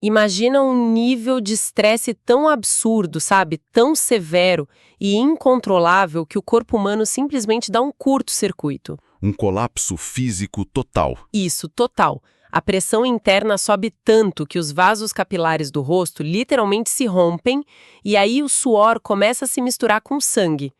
Imagina um nível de estresse tão absurdo, sabe? Tão severo e incontrolável que o corpo humano simplesmente dá um curto-circuito. Um colapso físico total. Isso, total. A pressão interna sobe tanto que os vasos capilares do rosto literalmente se rompem e aí o suor começa a se misturar com sangue.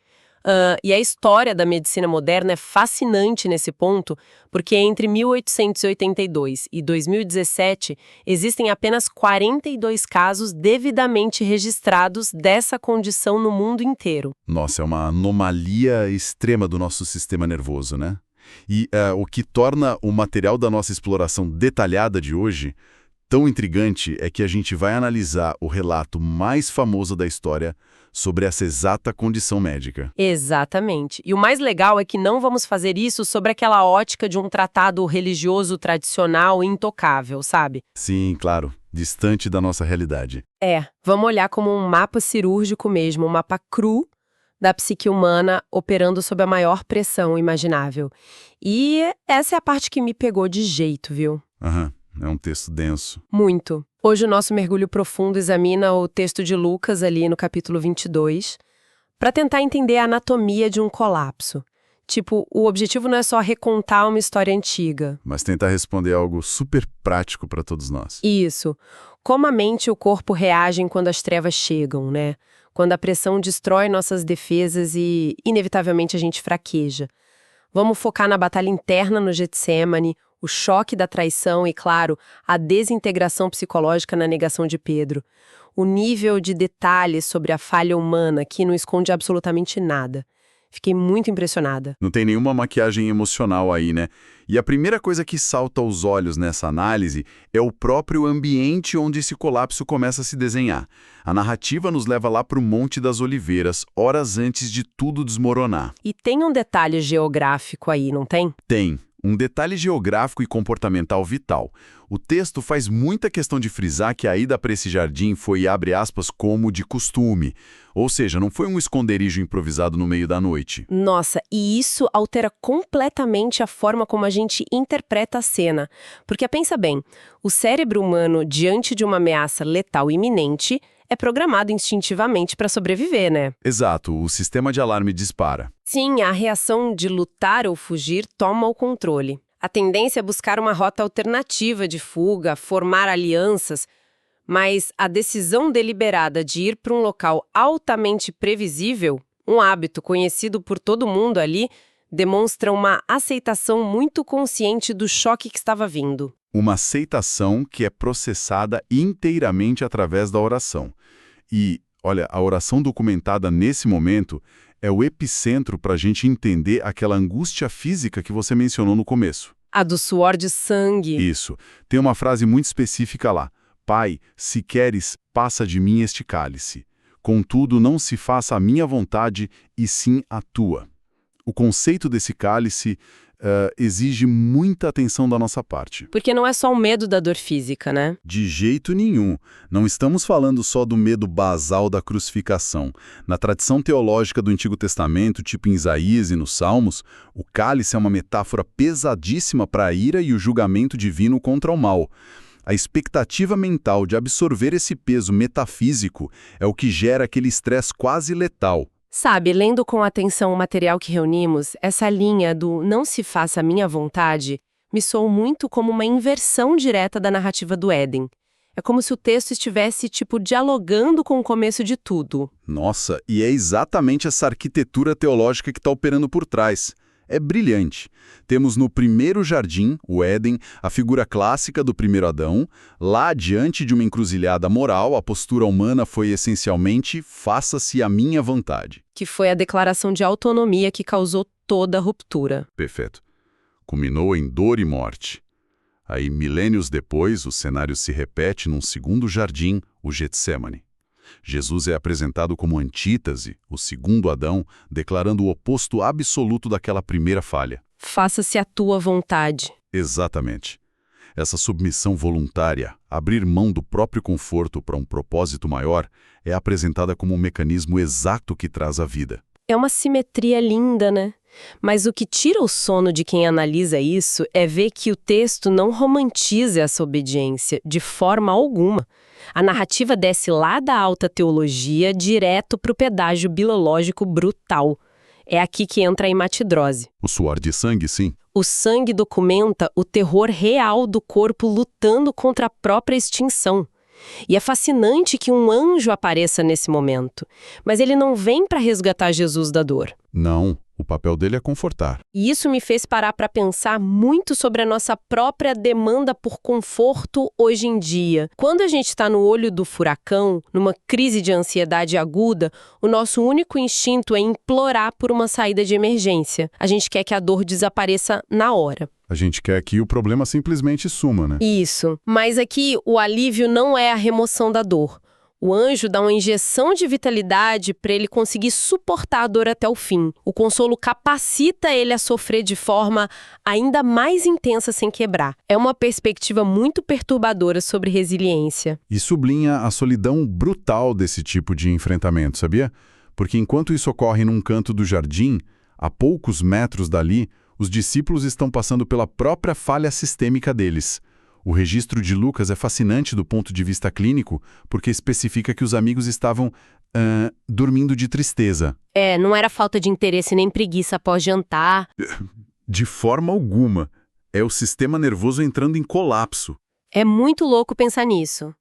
E a história da medicina moderna é fascinante nesse ponto, porque entre 1882 e 2017 existem apenas 42 casos devidamente registrados dessa condição no mundo inteiro. Nossa, é uma anomalia extrema do nosso sistema nervoso, né? E o que torna o material da nossa exploração detalhada de hoje tão intrigante é que a gente vai analisar o relato mais famoso da história sobre essa exata condição médica. Exatamente. E o mais legal é que não vamos fazer isso sobre aquela ótica de um tratado religioso tradicional e intocável, sabe? Sim, claro, distante da nossa realidade. Vamos olhar como um mapa cirúrgico mesmo, um mapa cru da psique humana operando sob a maior pressão imaginável. E essa é a parte que me pegou de jeito, viu? É um texto denso. Muito. Hoje o nosso mergulho profundo examina o texto de Lucas ali no capítulo 22, para tentar entender a anatomia de um colapso. Tipo, o objetivo não é só recontar uma história antiga. Mas tentar responder algo super prático para todos nós. Isso. Como a mente e o corpo reagem quando as trevas chegam, né? Quando a pressão destrói nossas defesas e, inevitavelmente, a gente fraqueja. Vamos focar na batalha interna no Getsemane, o choque da traição e, claro, a desintegração psicológica na negação de Pedro. O nível de detalhes sobre a falha humana que não esconde absolutamente nada. Fiquei muito impressionada. Não tem nenhuma maquiagem emocional aí, né? E a primeira coisa que salta aos olhos nessa análise é o próprio ambiente onde esse colapso começa a se desenhar. A narrativa nos leva lá para o Monte das Oliveiras, horas antes de tudo desmoronar. E tem um detalhe geográfico aí, não tem? Tem. Um detalhe geográfico e comportamental vital. O texto faz muita questão de frisar que a ida para esse jardim foi, abre aspas, como de costume. Ou seja, não foi um esconderijo improvisado no meio da noite. Nossa, e isso altera completamente a forma como a gente interpreta a cena. Porque pensa bem, o cérebro humano, diante de uma ameaça letal iminente, é programado instintivamente para sobreviver, né? Exato, o sistema de alarme dispara. Sim, a reação de lutar ou fugir toma o controle. A tendência é buscar uma rota alternativa de fuga, formar alianças, mas a decisão deliberada de ir para um local altamente previsível, um hábito conhecido por todo mundo ali, demonstra uma aceitação muito consciente do choque que estava vindo. Uma aceitação que é processada inteiramente através da oração. E, olha, a oração documentada nesse momento é o epicentro para a gente entender aquela angústia física que você mencionou no começo. A do suor de sangue. Isso. Tem uma frase muito específica lá. Pai, se queres, passa de mim este cálice. Contudo, não se faça a minha vontade, e sim a tua. O conceito desse cálice exige muita atenção da nossa parte. Porque não é só o medo da dor física, né? De jeito nenhum. Não estamos falando só do medo basal da crucificação. Na tradição teológica do Antigo Testamento, tipo em Isaías e nos Salmos, o cálice é uma metáfora pesadíssima para a ira e o julgamento divino contra o mal. A expectativa mental de absorver esse peso metafísico é o que gera aquele estresse quase letal. Sabe, lendo com atenção o material que reunimos, essa linha do não se faça a minha vontade me soou muito como uma inversão direta da narrativa do Éden. É como se o texto estivesse, dialogando com o começo de tudo. Nossa, e é exatamente essa arquitetura teológica que está operando por trás. É brilhante. Temos no primeiro jardim, o Éden, a figura clássica do primeiro Adão. Lá, diante de uma encruzilhada moral, a postura humana foi essencialmente faça-se a minha vontade. Que foi a declaração de autonomia que causou toda a ruptura. Perfeito. Culminou em dor e morte. Aí, milênios depois, o cenário se repete num segundo jardim, o Getsemane. Jesus é apresentado como antítese, o segundo Adão, declarando o oposto absoluto daquela primeira falha. Faça-se a tua vontade. Exatamente. Essa submissão voluntária, abrir mão do próprio conforto para um propósito maior, é apresentada como um mecanismo exato que traz a vida. É uma simetria linda, né? Mas o que tira o sono de quem analisa isso é ver que o texto não romantiza essa obediência de forma alguma. A narrativa desce lá da alta teologia direto para o pedágio bilológico brutal. É aqui que entra a hematidrose. O suor de sangue, sim. O sangue documenta o terror real do corpo lutando contra a própria extinção. E é fascinante que um anjo apareça nesse momento, mas ele não vem para resgatar Jesus da dor. Não, o papel dele é confortar. E isso me fez parar para pensar muito sobre a nossa própria demanda por conforto hoje em dia. Quando a gente está no olho do furacão, numa crise de ansiedade aguda, o nosso único instinto é implorar por uma saída de emergência. A gente quer que a dor desapareça na hora. A gente quer que o problema simplesmente suma, né? Isso. Mas aqui o alívio não é a remoção da dor. O anjo dá uma injeção de vitalidade para ele conseguir suportar a dor até o fim. O consolo capacita ele a sofrer de forma ainda mais intensa sem quebrar. É uma perspectiva muito perturbadora sobre resiliência. E sublinha a solidão brutal desse tipo de enfrentamento, sabia? Porque enquanto isso ocorre num canto do jardim, a poucos metros dali, os discípulos estão passando pela própria falha sistêmica deles. O registro de Lucas é fascinante do ponto de vista clínico, porque especifica que os amigos estavam dormindo de tristeza. Não era falta de interesse nem preguiça após jantar. De forma alguma. É o sistema nervoso entrando em colapso. É muito louco pensar nisso.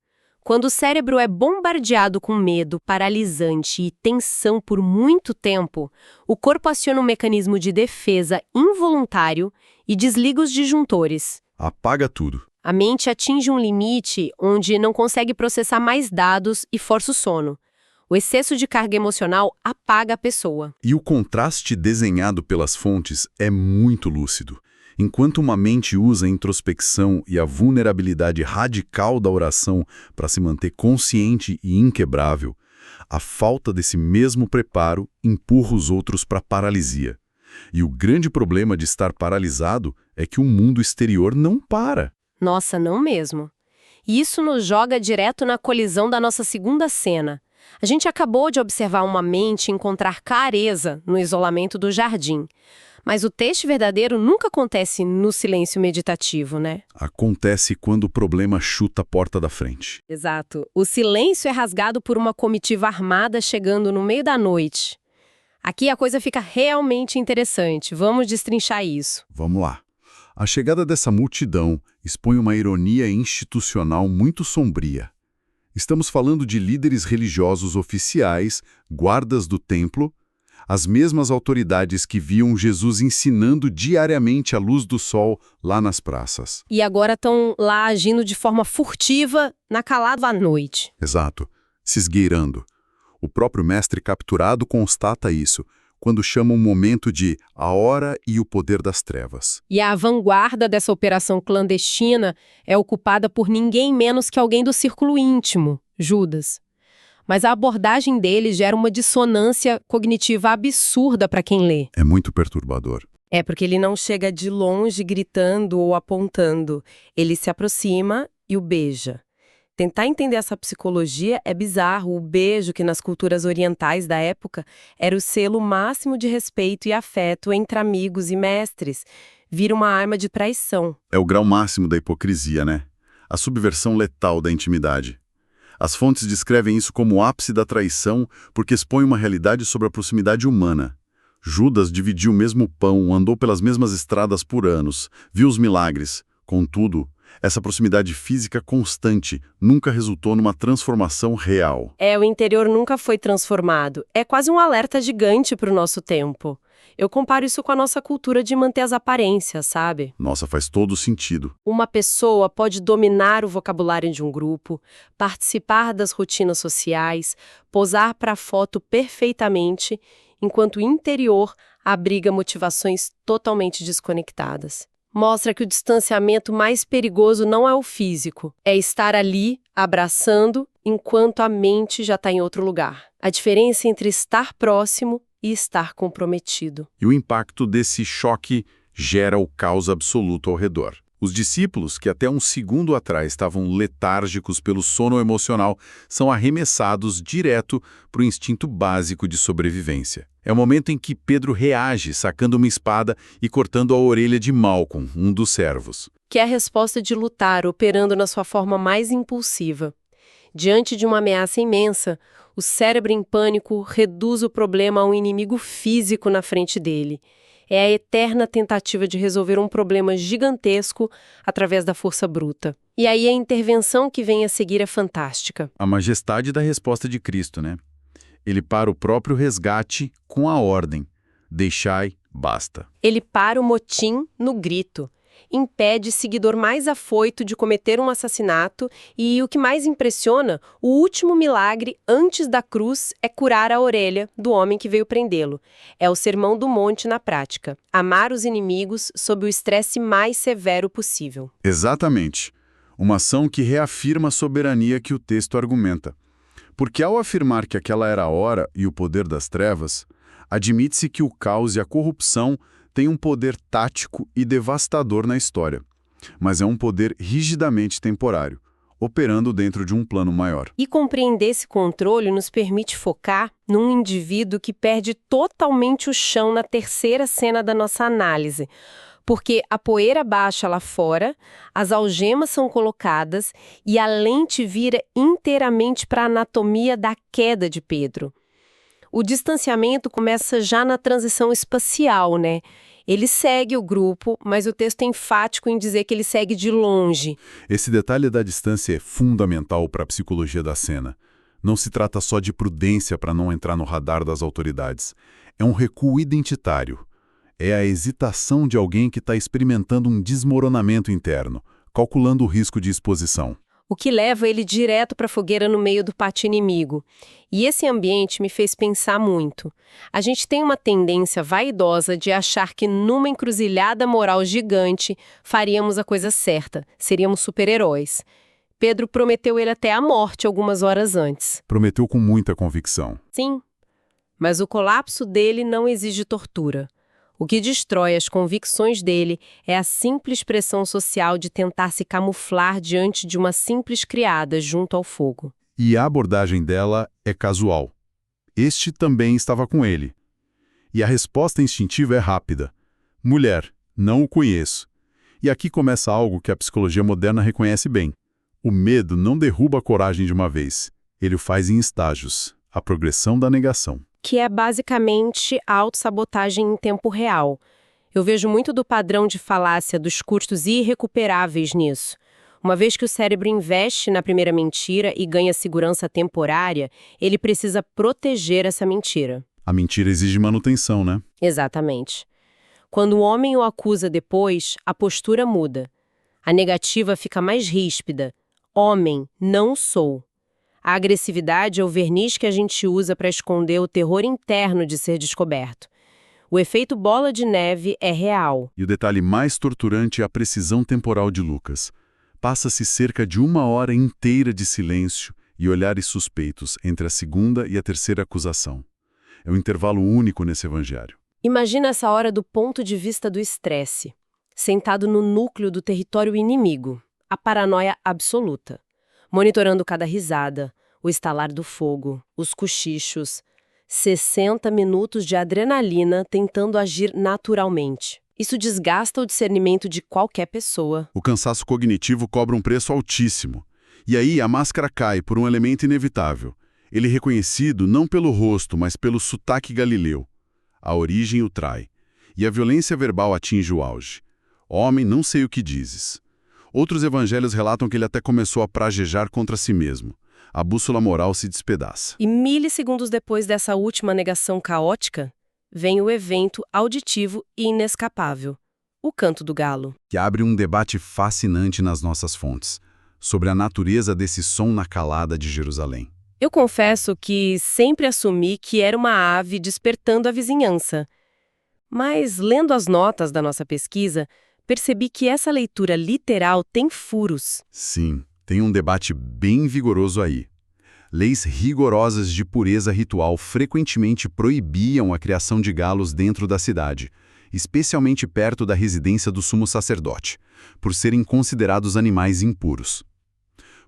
Quando o cérebro é bombardeado com medo, paralisante e tensão por muito tempo, o corpo aciona um mecanismo de defesa involuntário e desliga os disjuntores. Apaga tudo. A mente atinge um limite onde não consegue processar mais dados e força o sono. O excesso de carga emocional apaga a pessoa. E o contraste desenhado pelas fontes é muito lúcido. Enquanto uma mente usa a introspecção e a vulnerabilidade radical da oração para se manter consciente e inquebrável, a falta desse mesmo preparo empurra os outros para a paralisia. E o grande problema de estar paralisado é que o mundo exterior não para. Nossa, não mesmo. E isso nos joga direto na colisão da nossa segunda cena. A gente acabou de observar uma mente encontrar clareza no isolamento do jardim. Mas o teste verdadeiro nunca acontece no silêncio meditativo, né? Acontece quando o problema chuta a porta da frente. Exato. O silêncio é rasgado por uma comitiva armada chegando no meio da noite. Aqui a coisa fica realmente interessante. Vamos destrinchar isso. Vamos lá. A chegada dessa multidão expõe uma ironia institucional muito sombria. Estamos falando de líderes religiosos oficiais, guardas do templo, as mesmas autoridades que viam Jesus ensinando diariamente à luz do sol lá nas praças. E agora estão lá agindo de forma furtiva, na calada à noite. Exato, se esgueirando. O próprio mestre capturado constata isso, quando chama um momento de a hora e o poder das trevas. E a vanguarda dessa operação clandestina é ocupada por ninguém menos que alguém do círculo íntimo, Judas. Mas a abordagem dele gera uma dissonância cognitiva absurda para quem lê. É muito perturbador. É porque ele não chega de longe gritando ou apontando. Ele se aproxima e o beija. Tentar entender essa psicologia é bizarro. O beijo, que nas culturas orientais da época era o selo máximo de respeito e afeto entre amigos e mestres, vira uma arma de traição. É o grau máximo da hipocrisia, né? A subversão letal da intimidade. As fontes descrevem isso como o ápice da traição porque expõe uma realidade sobre a proximidade humana. Judas dividiu o mesmo pão, andou pelas mesmas estradas por anos, viu os milagres. Contudo, essa proximidade física constante nunca resultou numa transformação real. O interior nunca foi transformado. É quase um alerta gigante para o nosso tempo. Eu comparo isso com a nossa cultura de manter as aparências, sabe? Nossa, faz todo sentido. Uma pessoa pode dominar o vocabulário de um grupo, participar das rotinas sociais, posar para a foto perfeitamente, enquanto o interior abriga motivações totalmente desconectadas. Mostra que o distanciamento mais perigoso não é o físico, é estar ali, abraçando, enquanto a mente já está em outro lugar. A diferença entre estar próximo e estar comprometido. E o impacto desse choque gera o caos absoluto ao redor. Os discípulos, que até um segundo atrás estavam letárgicos pelo sono emocional, são arremessados direto para o instinto básico de sobrevivência. É o momento em que Pedro reage, sacando uma espada e cortando a orelha de Malcolm, um dos servos. Que é a resposta de lutar, operando na sua forma mais impulsiva. Diante de uma ameaça imensa, o cérebro em pânico reduz o problema a um inimigo físico na frente dele. É a eterna tentativa de resolver um problema gigantesco através da força bruta. E aí a intervenção que vem a seguir é fantástica. A majestade da resposta de Cristo, né? Ele para o próprio resgate com a ordem: deixai, basta. Ele para o motim no grito. Impede seguidor mais afoito de cometer um assassinato e, o que mais impressiona, o último milagre antes da cruz é curar a orelha do homem que veio prendê-lo. É o Sermão do Monte na prática. Amar os inimigos sob o estresse mais severo possível. Exatamente. Uma ação que reafirma a soberania que o texto argumenta. Porque ao afirmar que aquela era a hora e o poder das trevas, admite-se que o caos e a corrupção tem um poder tático e devastador na história, mas é um poder rigidamente temporário, operando dentro de um plano maior. E compreender esse controle nos permite focar num indivíduo que perde totalmente o chão na terceira cena da nossa análise, porque a poeira baixa lá fora, as algemas são colocadas e a lente vira inteiramente para a anatomia da queda de Pedro. O distanciamento começa já na transição espacial, né? Ele segue o grupo, mas o texto é enfático em dizer que ele segue de longe. Esse detalhe da distância é fundamental para a psicologia da cena. Não se trata só de prudência para não entrar no radar das autoridades. É um recuo identitário. É a hesitação de alguém que está experimentando um desmoronamento interno, calculando o risco de exposição. O que leva ele direto para a fogueira no meio do pátio inimigo. E esse ambiente me fez pensar muito. A gente tem uma tendência vaidosa de achar que numa encruzilhada moral gigante faríamos a coisa certa, seríamos super-heróis. Pedro prometeu ele até a morte algumas horas antes. Prometeu com muita convicção. Sim, mas o colapso dele não exige tortura. O que destrói as convicções dele é a simples pressão social de tentar se camuflar diante de uma simples criada junto ao fogo. E a abordagem dela é casual. Este também estava com ele. E a resposta instintiva é rápida. Mulher, não o conheço. E aqui começa algo que a psicologia moderna reconhece bem. O medo não derruba a coragem de uma vez. Ele o faz em estágios. A progressão da negação. Que é basicamente a autossabotagem em tempo real. Eu vejo muito do padrão de falácia dos custos irrecuperáveis nisso. Uma vez que o cérebro investe na primeira mentira e ganha segurança temporária, ele precisa proteger essa mentira. A mentira exige manutenção, né? Exatamente. Quando o homem o acusa depois, a postura muda. A negativa fica mais ríspida. Homem, não sou. A agressividade é o verniz que a gente usa para esconder o terror interno de ser descoberto. O efeito bola de neve é real. E o detalhe mais torturante é a precisão temporal de Lucas. Passa-se cerca de 1 hora inteira de silêncio e olhares suspeitos entre a segunda e a terceira acusação. É um intervalo único nesse evangelho. Imagina essa hora do ponto de vista do estresse, sentado no núcleo do território inimigo, a paranoia absoluta, monitorando cada risada, o estalar do fogo, os cochichos, 60 minutos de adrenalina tentando agir naturalmente. Isso desgasta o discernimento de qualquer pessoa. O cansaço cognitivo cobra um preço altíssimo. E aí a máscara cai por um elemento inevitável. Ele é reconhecido não pelo rosto, mas pelo sotaque galileu. A origem o trai. E a violência verbal atinge o auge. Homem, não sei o que dizes. Outros evangelhos relatam que ele até começou a praguejar contra si mesmo. A bússola moral se despedaça. E milissegundos depois dessa última negação caótica, vem o evento auditivo e inescapável, o canto do galo. Que abre um debate fascinante nas nossas fontes, sobre a natureza desse som na calada de Jerusalém. Eu confesso que sempre assumi que era uma ave despertando a vizinhança. Mas, lendo as notas da nossa pesquisa, percebi que essa leitura literal tem furos. Sim, tem um debate bem vigoroso aí. Leis rigorosas de pureza ritual frequentemente proibiam a criação de galos dentro da cidade, especialmente perto da residência do sumo sacerdote, por serem considerados animais impuros.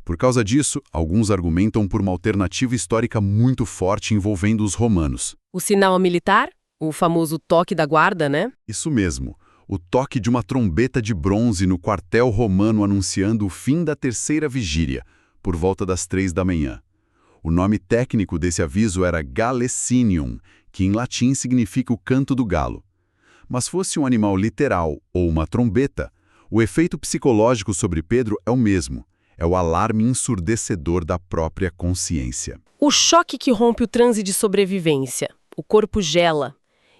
Por causa disso, alguns argumentam por uma alternativa histórica muito forte envolvendo os romanos. O sinal militar? O famoso toque da guarda, né? Isso mesmo, o toque de uma trombeta de bronze no quartel romano anunciando o fim da terceira vigília, por volta das 3 da manhã. O nome técnico desse aviso era Galecinium, que em latim significa o canto do galo. Mas fosse um animal literal ou uma trombeta, o efeito psicológico sobre Pedro é o mesmo. É o alarme ensurdecedor da própria consciência. O choque que rompe o transe de sobrevivência. O corpo gela.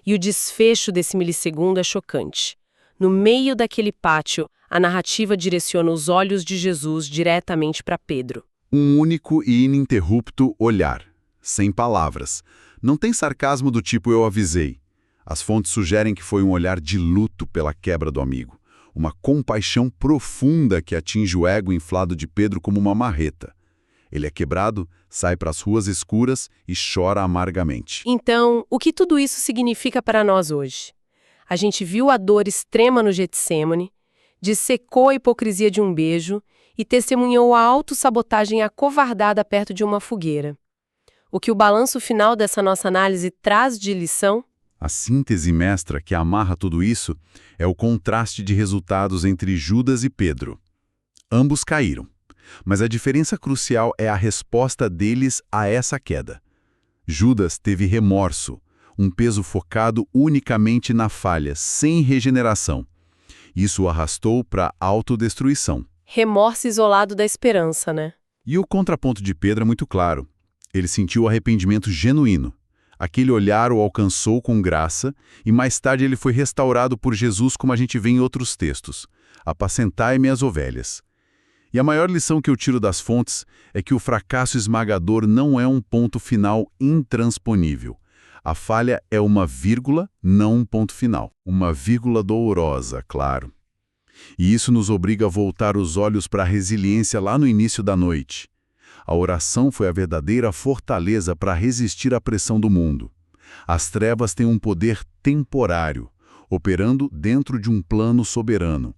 E o desfecho desse milissegundo é chocante. No meio daquele pátio, a narrativa direciona os olhos de Jesus diretamente para Pedro. Um único e ininterrupto olhar, sem palavras. Não tem sarcasmo do tipo "eu avisei". As fontes sugerem que foi um olhar de luto pela quebra do amigo. Uma compaixão profunda que atinge o ego inflado de Pedro como uma marreta. Ele é quebrado, sai para as ruas escuras e chora amargamente. Então, o que tudo isso significa para nós hoje? A gente viu a dor extrema no Getsêmani, dissecou a hipocrisia de um beijo e testemunhou a autossabotagem acovardada perto de uma fogueira. O que o balanço final dessa nossa análise traz de lição? A síntese mestra que amarra tudo isso é o contraste de resultados entre Judas e Pedro. Ambos caíram, mas a diferença crucial é a resposta deles a essa queda. Judas teve remorso, um peso focado unicamente na falha, sem regeneração. Isso o arrastou para a autodestruição. Remorso isolado da esperança, né? E o contraponto de Pedro é muito claro. Ele sentiu arrependimento genuíno. Aquele olhar o alcançou com graça e mais tarde ele foi restaurado por Jesus como a gente vê em outros textos. Apacentai-me as ovelhas. E a maior lição que eu tiro das fontes é que o fracasso esmagador não é um ponto final intransponível. A falha é uma vírgula, não um ponto final. Uma vírgula dolorosa, claro. E isso nos obriga a voltar os olhos para a resiliência lá no início da noite. A oração foi a verdadeira fortaleza para resistir à pressão do mundo. As trevas têm um poder temporário, operando dentro de um plano soberano.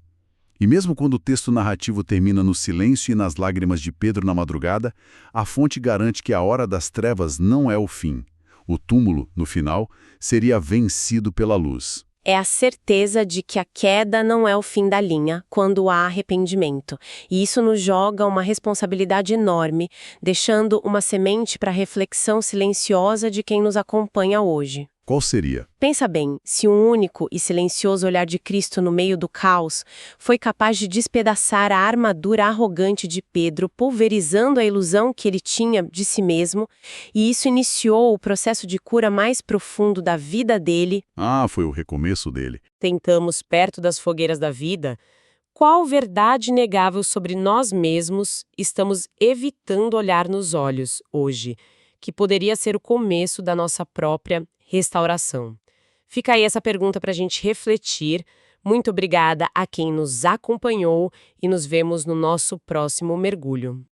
E mesmo quando o texto narrativo termina no silêncio e nas lágrimas de Pedro na madrugada, a fonte garante que a hora das trevas não é o fim. O túmulo, no final, seria vencido pela luz. É a certeza de que a queda não é o fim da linha quando há arrependimento. E isso nos joga uma responsabilidade enorme, deixando uma semente para a reflexão silenciosa de quem nos acompanha hoje. Qual seria? Pensa bem, se um único e silencioso olhar de Cristo no meio do caos foi capaz de despedaçar a armadura arrogante de Pedro, pulverizando a ilusão que ele tinha de si mesmo, e isso iniciou o processo de cura mais profundo da vida dele. Foi o recomeço dele. Tentamos perto das fogueiras da vida. Qual verdade inegável sobre nós mesmos estamos evitando olhar nos olhos hoje, que poderia ser o começo da nossa própria restauração? Fica aí essa pergunta para a gente refletir. Muito obrigada a quem nos acompanhou e nos vemos no nosso próximo mergulho.